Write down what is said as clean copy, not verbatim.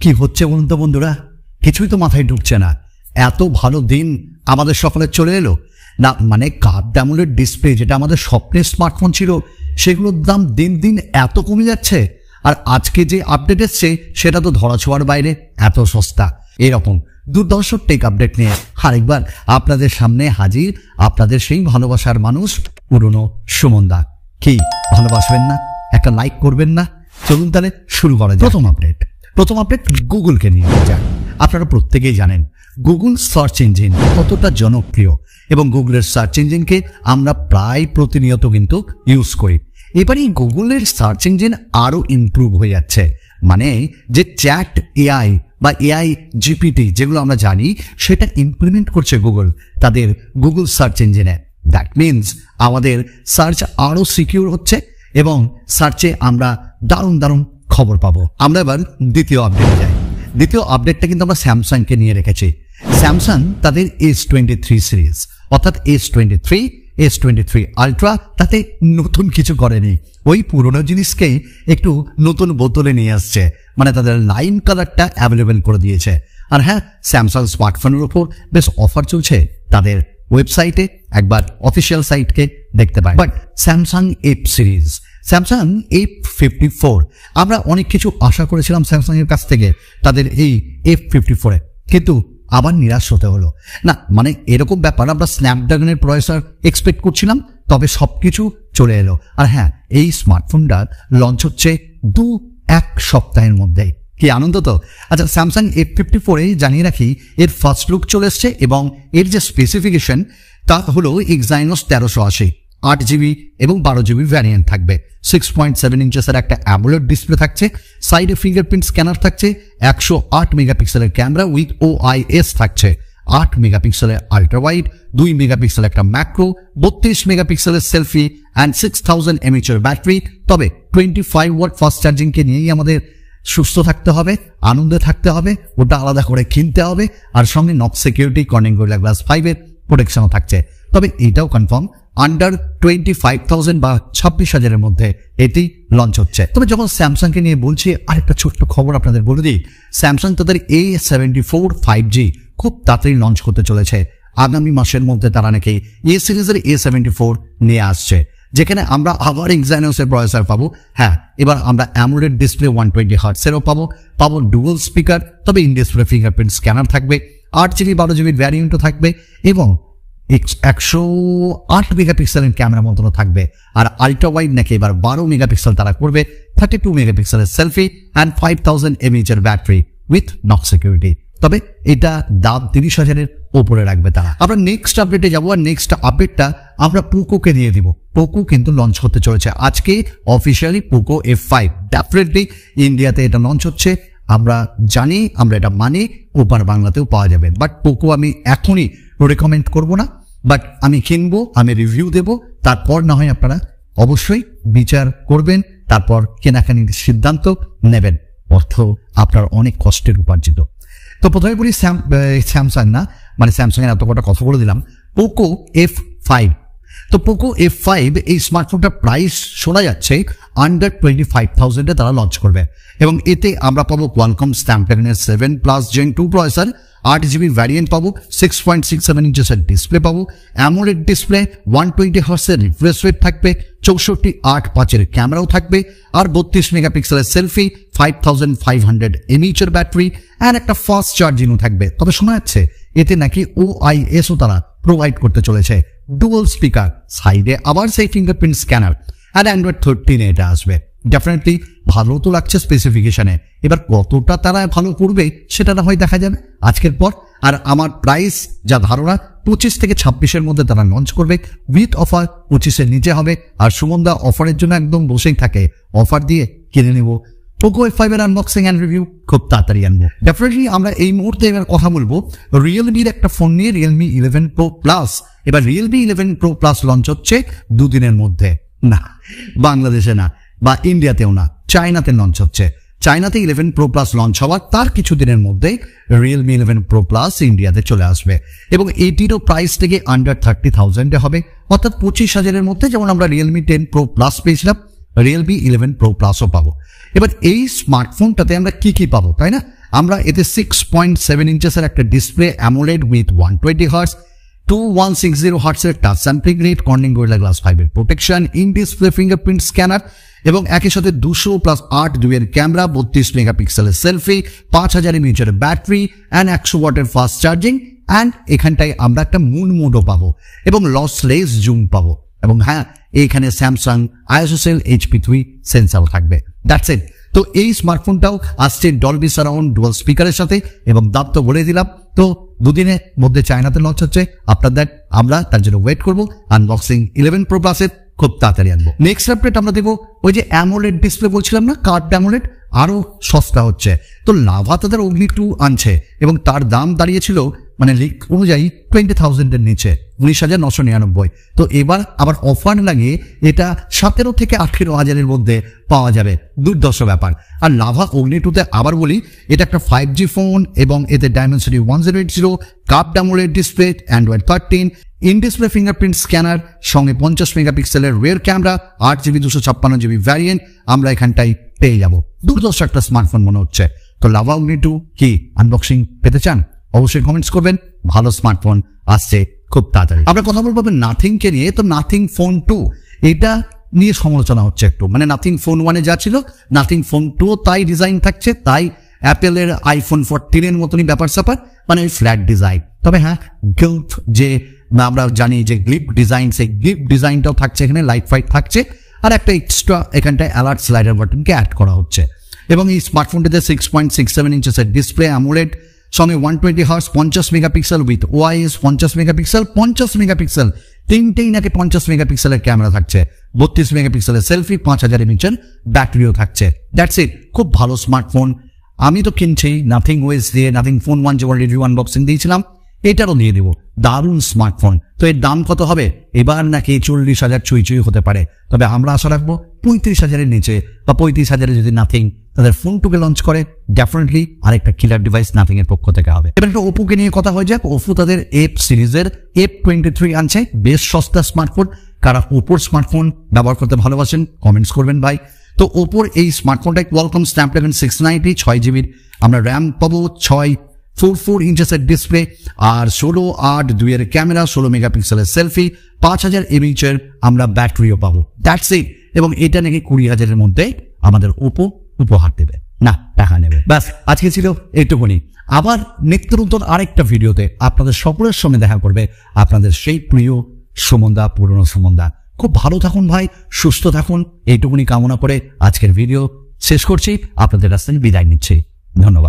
কি হচ্ছে বলুন তো বন্ধুরা, কিছুই তো মাথায় ঢুকছে না। এত ভালো দিন আমাদের সকলের চলে এলো না, মানে কার্ভ অ্যামোলেড ডিসপ্লে যেটা আমাদের স্বপ্নের স্মার্টফোন ছিল সেগুলোর দাম দিন দিন এত কমে যাচ্ছে, আর আজকে যে আপডেট এসছে সেটা তো ধরাছোঁয়ার বাইরে, এত সস্তা। এরকম দুর্ধর্ষ টেক আপডেট নিয়ে আরেকবার আপনাদের সামনে হাজির আপনাদের সেই ভালোবাসার মানুষ পুরনো সুমনদা। কি ভালোবাসবেন না? একটা লাইক করবেন না? চলুন তাহলে শুরু করা যাক। প্রথম আপডেট গুগলকে নিয়ে যাক। আপনারা প্রত্যেকেই জানেন গুগল সার্চ ইঞ্জিন কতটা জনপ্রিয় এবং গুগলের সার্চ ইঞ্জিনকে আমরা প্রায় প্রতিনিয়ত কিন্তু ইউজ করি। এবারে গুগলের সার্চ ইঞ্জিন আরো ইমপ্রুভ হয়ে যাচ্ছে, মানে যে চ্যাট এআই বা এআই জিপিটি যেগুলো আমরা জানি সেটা ইমপ্লিমেন্ট করছে গুগল তাদের গুগল সার্চ ইঞ্জিনে। দ্যাট মিনস আমাদের সার্চ আরো সিকিউর হচ্ছে এবং সার্চে আমরা দারুণ দারুণ খবর পাবো। আমরা এবার দ্বিতীয় আপডেটে যাই। দ্বিতীয় আপডেটটা কিন্তু আমরা স্যামসাংকে নিয়ে রেখেছি। স্যামসাং তাদের S23 সিরিজ অর্থাৎ S23 আলট্রা তাতে নতুন কিছু করেনি, ওই পুরোনো জিনিসকেই একটু নতুন বোতলে নিয়ে আসছে, মানে তাদের লাইন কালারটা অ্যাভেলেবেল করে দিয়েছে। আর হ্যাঁ, স্যামসাং স্মার্টফোনের উপর বেশ অফার চলছে, তাদের ওয়েবসাইটে একবার অফিসিয়াল সাইটকে দেখতে পাই। বাট স্যামসাং স্যামসাং A54 আমরা অনেক কিছু আশা করেছিলাম স্যামসাং এর কাছ থেকে তাদের এই A54 কিন্তু আবার নিরাশ হতে হলো না। মানে এরকম ব্যাপার, আমরা স্ন্যাপড্রাগনের প্রসেসর এক্সপেক্ট করছিলাম, তবে সবকিছু চলে এলো। আর হ্যাঁ, এই স্মার্টফোনটা লঞ্চ হচ্ছে 2-1 সপ্তাহের মধ্যে। কি আনন্দ তো। আচ্ছা, স্যামসাং A54 জানিয়ে রাখি এর ফার্স্ট লুক চলে এসছে এবং এর যে স্পেসিফিকেশন তা হলো Exynos 1380, 8GB এবং 12GB ভ্যারিয়েন্ট থাকবে। 6.7 ইঞ্চেসের একটা অ্যামোলেড ডিসপ্লে থাকছে, সাইডে ফিঙ্গারপ্রিন্ট স্ক্যানার থাকছে, 108 মেগাপিক্সেলের ক্যামেরা উইথ OIS থাকছে, 8 মেগাপিক্সেলের আল্ট্রা ওয়াইড, 2 মেগাপিক্সেল একটা ম্যাক্রো, 32 মেগাপিক্সেলের সেলফি অ্যান্ড 6000 mAh ব্যাটারি। তবে 25 ওয়াট ফাস্ট চার্জিংকে নিয়েই আমাদের সুস্থ থাকতে হবে, আনন্দে থাকতে হবে, ওটা আলাদা করে কিনতে হবে। আর সঙ্গে knock security Corning gorilla glass 5 এর প্রোটেকশনও থাকছে। তবে এটাও কনফার্ম আন্ডার 25,000 বা 26,000 এর মধ্যে এটি লঞ্চ হচ্ছে। তবে যখন স্যামসাংকে নিয়ে বলছি, আরেকটা ছোট্ট খবর আপনাদের বলে দিই, স্যামসাং তাদের A74 5G খুব তাড়াতাড়ি লঞ্চ করতে চলেছে। আগামী মাসের মধ্যে তারা নাকি এ সিরিজের A74 নিয়ে আসছে, যেখানে আমরা আবার এক্সাইনোসের প্রসেসর পাবো। হ্যাঁ, এবার আমরা অ্যামোলেড ডিসপ্লে 120 হার্টসেরও পাবো ডুয়াল স্পিকার, তবে ইন ডিসপ্লে ফিঙ্গারপ্রিন্ট স্ক্যানার থাকবে, 8GB 12GB ভ্যারিয়েন্টও থাকবে এবং 108 মেগাপিক্সেলের ক্যামেরা মতনও থাকবে। আর আল্ট্রা ওয়াইড নাকি এবার 12 মেগাপিক্সেল তারা করবে, 32 মেগাপিক্সেলের selfie and 5000 mAh battery with knock security. তবে এটা দাম 30,000-এর ওপরে রাখবে তারা। আমরা নেক্সট আপডেটে যাবো, আর নেক্সট আপডেটটা আমরা পোকোকে দিয়ে দিব। পোকো কিন্তু লঞ্চ করতে চলেছে আজকে অফিসিয়ালি, পোকো F5 ডেফিনেটলি ইন্ডিয়াতে এটা লঞ্চ হচ্ছে। আমরা জানি, আমরা এটা মানি, ওপার বাংলাতেও পাওয়া যাবে। বাট পোকো আমি এখনই রেকমেন্ড করবো না, বাট আমি কিনবো, আমি রিভিউ দেব, তারপর না হয় আপনারা অবশ্যই বিচার করবেন, তারপর কেনাকানির সিদ্ধান্ত নেবেন। অর্থ আপনার অনেক কষ্টের উপার্জিত। তো প্রথমে বলি স্যামসাং না, মানে স্যামসাং এর এত কটা কথা বলে দিলাম। পোকো F5, তো পোকো F5 এই স্মার্টফোনটার প্রাইস শোনা যাচ্ছে আন্ডার 25,000-এ তারা লঞ্চ করবে এবং এতে আমরা পাবো কোয়ালকম স্ন্যাপড্রাগনের 7+ Gen 2 প্রসেসর, 8GB ভ্যারিয়েন্ট পাবো, 6.67 ইঞ্চেসের ডিসপ্লে পাবো, অ্যামোলেড ডিসপ্লে, 120 হার্টসের রিফ্রেশ রেট থাকবে, 64:8.5 ক্যামেরাও থাকবে, আর 32 মেগাপিক্সেলের সেলফি, 5500 mAh ব্যাটারি অ্যান্ড একটা ফাস্ট চার্জিংও থাকবে। তবে শোনা যাচ্ছে এতে নাকি OISও তারা প্রোভাইড করতে চলেছে, ডুয়াল স্পিকার, সাইডে আবার সেই ফিঙ্গারপ্রিন্ট স্ক্যানার, আর Android 13 এটা আসবে। ডেফিনেটলি ভালো তো লাগছে স্পেসিফিকেশনে, এবার কতটা তারা ভালো করবে সেটা না হয় দেখা যাবে আজকের পর। আর আমার প্রাইস যা ধারণা 25 থেকে 26-এর মধ্যে তারা লঞ্চ করবে উইথ অফার, 25-এর নিচে হবে। আর সুমনদা অফারের জন্য একদম বসেই থাকে, অফার দিয়ে কিনে নেব। পোকো F5 এর আনবক্সিং অ্যান্ড রিভিউ খুব তাড়াতাড়ি আনবো। ডেফিনেটলি আমরা এই মুহূর্তে এবার কথা বলবো রিয়েলমির একটা ফোন নিয়ে, Realme 11 Pro Plus। এবার Realme 11 Pro Plus লঞ্চ হচ্ছে 2 দিনের মধ্যে, না বাংলাদেশে না বা ইন্ডিয়াতেও না, চায়নাতে লঞ্চ হচ্ছে। চায়নাতে 11 Pro Plus লঞ্চ হওয়ার তার কিছুদিনের মধ্যে Realme 11 Pro Plus ইন্ডিয়াতে চলে আসবে এবং এটিরও প্রাইস থেকে আন্ডার 30,000-এ হবে, অর্থাৎ 25,000-এর মধ্যে। যেমন আমরা Realme 10 Pro Plus পেয়েছিলাম, Realme 11 Pro Plusও পাবো। এবার এই স্মার্টফোনটাতে আমরা কি পাবো, তাই না? আমরা এতে 6.7 ইঞ্চেসের একটা ডিসপ্লে অ্যামোলেড উইথ 120 হার্টজ 2160 হার্টজের touch sampling rate, Corning Gorilla Glass 5 এর protection, in display fingerprint scanner এবং একই সাথে 200+8 দুয়ের ক্যামেরা, 32 মেগাপিক্সেলের সেলফি, 5000 mAh ব্যাটারি অ্যান্ড 100 ওয়াটের ফাস্ট চার্জিং। অ্যান্ড এখানটায় আমরা একটা মুন মোডও পাবো এবং লসলেস জুম পাবো। এবং হ্যাঁ, এইখানে স্যামসাং আইএসএল HP3 সেন্সারও থাকবে। That's it. তো এই স্মার্টফোনটাও আসছে ডলবি সারাউন্ড ডুয়াল স্পিকারের সাথে এবং দাম তো বলে দিলাম। তো দুদিনের মধ্যে চায়নাতে লঞ্চ হচ্ছে, আপনাদের আমরা তার জন্য ওয়েট করবো। আনবক্সিং 11 Pro Plus-এর খুব তাড়াতাড়ি আনবো। নেক্সট আপডেট আমরা দেখবো ওই যে অ্যামোলেড ডিসপ্লে বলছিলাম না, কার্ড অ্যামোলেড আরো সস্তা হচ্ছে। তো লাভা তাদের অগ্নি 2 আনছে এবং তার দাম দাঁড়িয়েছিল মানে লিক অনুযায়ী 20,000 এর নিচে, 19,999। তো এবার আবার অফার লাগিয়ে এটা 17 থেকে 18,000 মধ্যে পাওয়া যাবে। দুর্দর্শ ব্যাপার। আর লাভা অগ্নি 2তে আবার বলি, এটা একটা 5G ফোন এবং এতে Dimensity 1080, curved AMOLED display, Android 13, in display fingerprint scanner, সঙ্গে 50 মেগাপিক্সেলের rear camera, 8GB 256GB variant আমরা এখানটাই পেয়ে যাবো। দুর্দর্শ একটা স্মার্টফোন মনে হচ্ছে। তো লাভা অগ্নি 2 কি আনবক্সিং পেতে চান? অবশ্যই কমেন্টস করবেন। ভালো স্মার্টফোন আসছে খুব তাড়াতাড়ি। আমরা কথা বলবো নাথিংকে নিয়ে। তো নাথিং ফোন 2 এটা নিয়ে সমালোচনা হচ্ছে একটু, মানে নাথিং ফোন 1-এ যা ছিল নাথিং ফোন 2 তাই ডিজাইন থাকছে, তাই অ্যাপেলের আইফোন 14 মতনই ব্যাপার স্যাপার, মানে ওই ফ্ল্যাট ডিজাইন। তবে হ্যাঁ, গিল্ট যে আমরা জানি যে গ্লিপ ডিজাইন, সেই গ্লিপ ডিজাইনটাও থাকছে এখানে, লাইট ফাইট থাকছে, আর একটা এক্সট্রা এখানটায় অ্যালার্ট স্লাইডার বাটনকে অ্যাড করা হচ্ছে। এবং এই স্মার্টফোনটিতে 6.67 ইঞ্চেসের ডিসপ্লে অ্যামোলেড, সঙ্গে 120 hertz, 50 megapixel with OIS, 50 megapixel, 50 megapixel তিনটেই নাকি 50 মেগাপিক্সেলের ক্যামেরা থাকছে, 32 মেগাপিক্সেলের সেলফি, 5000 mAh ব্যাটারিও থাকছে। That's it. খুব ভালো স্মার্টফোন। আমি তো কিনছি নাথিং ওএস দিয়ে, নাথিং ফোন 1 যে অলরেডি আনবক্সিং দিয়েছিলাম, এটারও দিয়ে দেবো। দারুণ স্মার্টফোন। তো এর দাম কত হবে? এবার নাকি 40,000 চুই হতে পারে। তবে আমরা আশা রাখবো 35,000 নিচে বা 35,000 যদি নাথিং তাদের ফোন 2কে লঞ্চ করে, ডেফিনেটলি আরেকটা কিলার ডিভাইস নাথিং এর পক্ষ থেকে হবে। এবার একটা ওপোকে নিয়ে কথা হয়ে যাক। ওপো তাদের এফ সিরিজের F23 আনছে, বেশ সস্তা স্মার্টফোন। কারা ওপোর স্মার্টফোন ব্যবহার করতে ভালোবাসেন কমেন্টস করবেন ভাই। তো ওপোর এই স্মার্টফোনটা কোয়ালকম স্ন্যাপড্রাগন 690, 6GB আমরা র্যাম পাবো, 6.44 ইঞ্চেসের ডিসপ্লে, আর 16:8 দুয়ের ক্যামেরা, 16 মেগাপিক্সেলের সেলফি, 5000 mAh আমরা ব্যাটারিও পাবো। That's it. এবং এটা নাকি 20,000 মধ্যে আমাদের ওপো উপহার দেবে, না টাকা নেবে। ব্যাস, আজকে ছিল এইটুকুনি। আবার নিত্য নতুন আরেকটা ভিডিওতে আপনাদের সকলের সঙ্গে দেখা করবে আপনাদের সেই প্রিয় সুমনদা, পুরনো সুমনদা। খুব ভালো থাকুন ভাই, সুস্থ থাকুন, এইটুকুনি কামনা করে আজকের ভিডিও শেষ করছি। আপনাদের কাছ থেকে বিদায় নিচ্ছি। ধন্যবাদ।